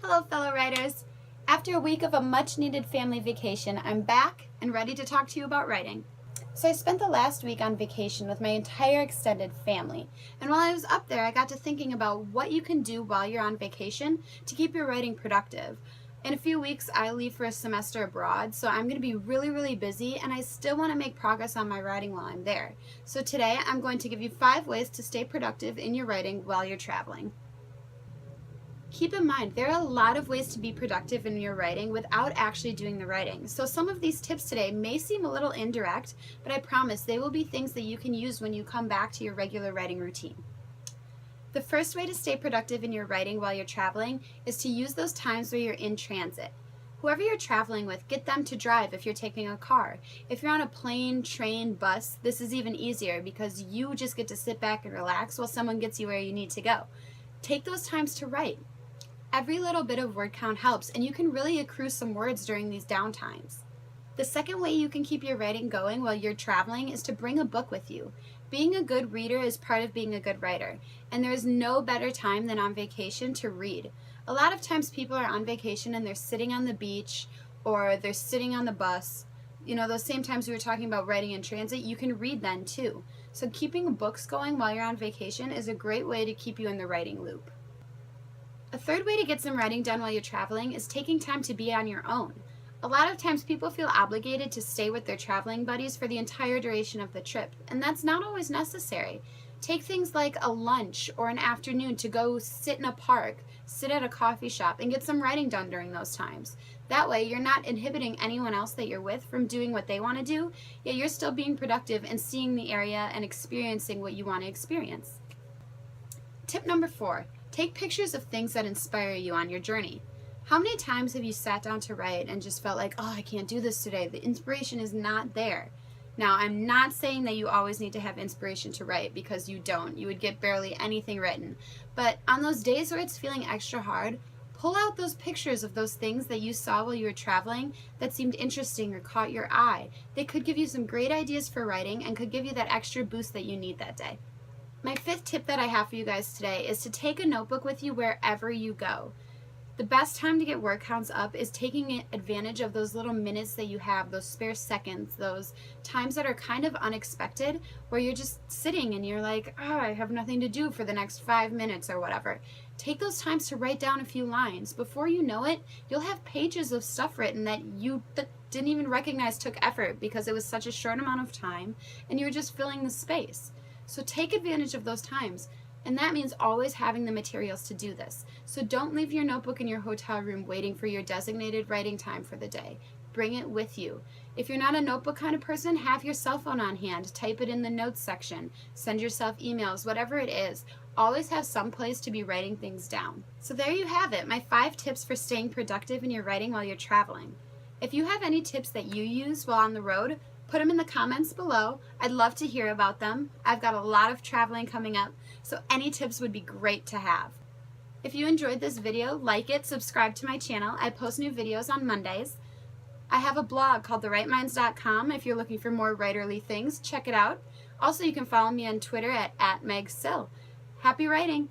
Hello, fellow writers. After a week of a much-needed family vacation, I'm back and ready to talk to you about writing. So I spent the last week on vacation with my entire extended family, and while I was up there, I got to thinking about what you can do while you're on vacation to keep your writing productive. In a few weeks, I leave for a semester abroad, so I'm going to be really busy, and I still want to make progress on my writing while I'm there. So today, I'm going to give you 5 ways to stay productive in your writing while you're traveling. Keep in mind, there are a lot of ways to be productive in your writing without actually doing the writing. So some of these tips today may seem a little indirect, but I promise they will be things that you can use when you come back to your regular writing routine. The first way to stay productive in your writing while you're traveling is to use those times where you're in transit. Whoever you're traveling with, get them to drive if you're taking a car. If you're on a plane, train, bus, this is even easier because you just get to sit back and relax while someone gets you where you need to go. Take those times to write. Every little bit of word count helps, and you can really accrue some words during these downtimes. The second way you can keep your writing going while you're traveling is to bring a book with you. Being a good reader is part of being a good writer, and there is no better time than on vacation to read. A lot of times people are on vacation and they're sitting on the beach or they're sitting on the bus. You know, those same times we were talking about writing in transit, you can read then too. So keeping books going while you're on vacation is a great way to keep you in the writing loop. A third way to get some writing done while you're traveling is taking time to be on your own. A lot of times people feel obligated to stay with their traveling buddies for the entire duration of the trip, and that's not always necessary. Take things like a lunch or an afternoon to go sit in a park, sit at a coffee shop, and get some writing done during those times. That way you're not inhibiting anyone else that you're with from doing what they want to do, yet you're still being productive and seeing the area and experiencing what you want to experience. Tip number 4. Take pictures of things that inspire you on your journey. How many times have you sat down to write and just felt like, oh, I can't do this today. The inspiration is not there. Now, I'm not saying that you always need to have inspiration to write, because you don't. You would get barely anything written. But on those days where it's feeling extra hard, pull out those pictures of those things that you saw while you were traveling that seemed interesting or caught your eye. They could give you some great ideas for writing and could give you that extra boost that you need that day. My 5th tip that I have for you guys today is to take a notebook with you wherever you go. The best time to get word counts up is taking advantage of those little minutes that you have, those spare seconds, those times that are kind of unexpected, where you're just sitting and you're like, oh, I have nothing to do for the next 5 minutes or whatever. Take those times to write down a few lines. Before you know it, you'll have pages of stuff written that you didn't even recognize took effort because it was such a short amount of time and you were just filling the space. So take advantage of those times, and that means always having the materials to do this. So don't leave your notebook in your hotel room waiting for your designated writing time for the day. Bring it with you. If you're not a notebook kind of person, have your cell phone on hand. Type it in the notes section. Send yourself emails, whatever it is. Always have some place to be writing things down. So there you have it, my 5 tips for staying productive in your writing while you're traveling. If you have any tips that you use while on the road, put them in the comments below. I'd love to hear about them. I've got a lot of traveling coming up, so any tips would be great to have. If you enjoyed this video, like it, subscribe to my channel. I post new videos on Mondays. I have a blog called thewriteminds.com. If you're looking for more writerly things, check it out. Also, you can follow me on Twitter at @MegSill. Happy writing!